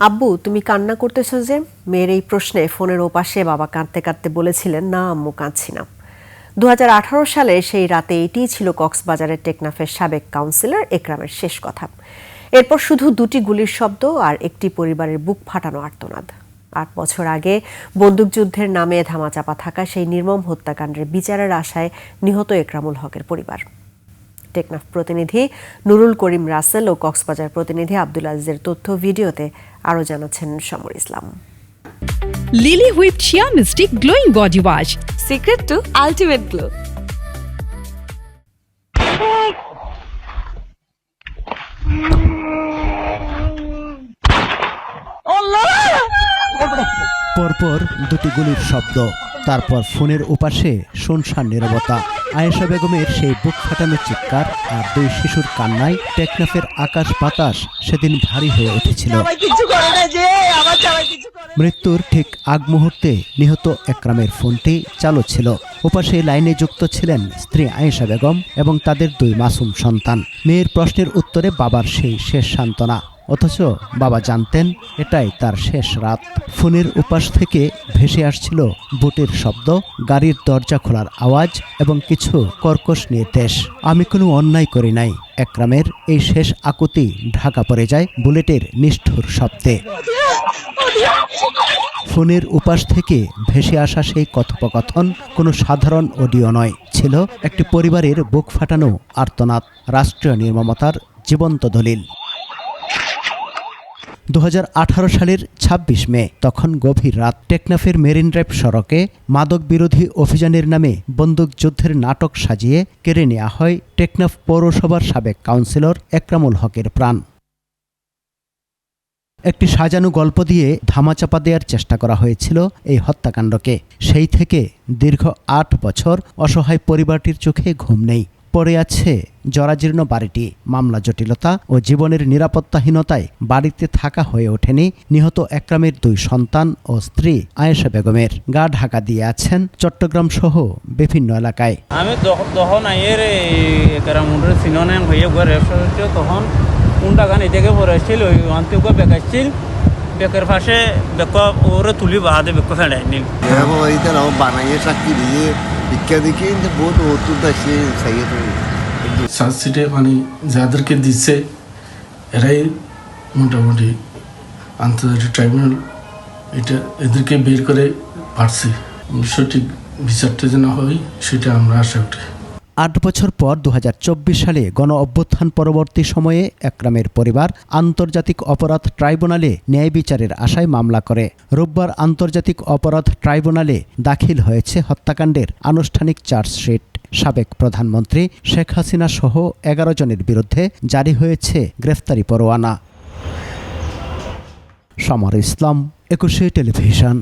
আব্বু, তুমি কান্না করতেছো যে? মেয়ের এই প্রশ্নে ফোনের ওপাশে বাবা কাঁদতে কাঁদতে বলেছিলেন, না আম্মু, কাঁদছি না। 2018 সালে সেই রাতে এটিই ছিল কক্সবাজারের টেকনাফের সাবেক কাউন্সিলর একরামের শেষ কথা। এরপর শুধু দুটি গুলির শব্দ আর একটি পরিবারের বুক ফাটানো আর্তনাদ। 8 বছর আগে বন্দুকযুদ্ধের নামে ধামাচাপা থাকা সেই নির্মম হত্যাকাণ্ডের বিচারের আশায় নিহত একরামুল হকের পরিবার। টেকনাফ প্রতিনিধি নুরুল করিম রাসেল ও কক্সবাজার প্রতিনিধি আব্দুল আজিজের তথ্য ভিডিওতে আরও জানাচ্ছেন Samar Islam. Lily whipped shea mystic glowing body wash, secret to ultimate glow. পরপর দুটি গুলির শব্দ, তারপর ফোনের ওপাশে শুনশান নীরবতা। আয়েশা বেগমের সেই বুক ফাটানো চিৎকার আর দুই শিশুর কান্নায় টেকনাফের আকাশ বাতাস সেদিন ভারী হয়ে উঠেছিল। মৃত্যুর ঠিক আগ মুহূর্তে নিহত একরামের ফোনটি চালু ছিল। ওপাশে লাইনে যুক্ত ছিলেন স্ত্রী আয়েশা বেগম এবং তাদের দুই মাসুম সন্তান। মেয়ের প্রশ্নের উত্তরে বাবার সেই শেষ সান্ত্বনা, অথচ বাবা জানতেন এটাই তার শেষ রাত। ফোনের উপাস থেকে ভেসে আসছিল বুটের শব্দ, গাড়ির দরজা খোলার আওয়াজ এবং কিছু কর্কশ নির্দেশ। আমি কোনো অন্যায় করি নাই। একরামের এই শেষ আকুতি ঢাকা পড়ে যায় বুলেটের নিষ্ঠুর শব্দে। ফোনের উপাস থেকে ভেসে আসা সেই কথোপকথন কোনো সাধারণ অডিও নয়, ছিল একটি পরিবারের বুক ফাটানো আর্তনাদ, রাষ্ট্রীয় নির্মমতার জীবন্ত দলিল। 2018 সালের 26 মে, তখন গভীর রাত। টেকনাফের মেরিন ড্রাইভ সড়কে মাদক বিরোধী অভিযানের নামে বন্দুকযুদ্ধের নাটক সাজিয়ে কেড়ে নেওয়া হয় টেকনাফ পৌরসভার সাবেক কাউন্সিলর একরামুল হকের প্রাণ। একটি সাজানো গল্প দিয়ে ধামাচাপা দেওয়ার চেষ্টা করা হয়েছিল এই হত্যাকাণ্ডকে। সেই থেকে দীর্ঘ 8 বছর অসহায় পরিবারটির চোখে ঘুম নেই। পড়ে আছে জরাজীর্ণ বাড়িটি। মামলা জটিলতা ও জীবনের নিরাপত্তাহীনতায় বাড়িতে থাকা হয়ে ওঠেনি নিহত একরামের দুই সন্তান ও স্ত্রী আয়েশা বেগমের। গা ঢাকা দিয়ে আছেন চট্টগ্রাম সহ বিভিন্ন এলাকায়। আমি তখন আইয়ের একরামুলের সিনোনেন হয়ে ঘরে তখন কোনটা গান এদিকে পড়েছিল ওই অন্তিকে বেকাচ্ছিল, বেকের পাশে বেক ওরে তুলি বাহাদে বেক ফেলাই নিল বানাইয়ে চাকরি দিয়ে ভিক্ষা দেখে বহুত অতুল আছে চার্জশিটে মানে যাদেরকে দিচ্ছে এরাই মোটামুটি আন্তর্জাতিক ট্রাইব্যুনাল এটা এদেরকে বের করে পারছে। সঠিক বিচারটা যেন হয় সেটা আমরা আশা করি। 8 বছর পর 2024 সালে গণ অভ্যুত্থান পরবর্তী সময়ে একরামের পরিবার আন্তর্জাতিক অপরাধ ট্রাইব্যুনালে ন্যায় বিচারের আশায় মামলা করে। রোববার আন্তর্জাতিক অপরাধ ট্রাইব্যুনালে দাখিল হয়েছে হত্যাকাণ্ডের আনুষ্ঠানিক চার্জশিট। সাবেক প্রধানমন্ত্রী শেখ হাসিনা সহ 11 জনের বিরুদ্ধে জারি হয়েছে গ্রেফতারি পরোয়ানা। সমর ইসলাম, 21 টেলিভিশন।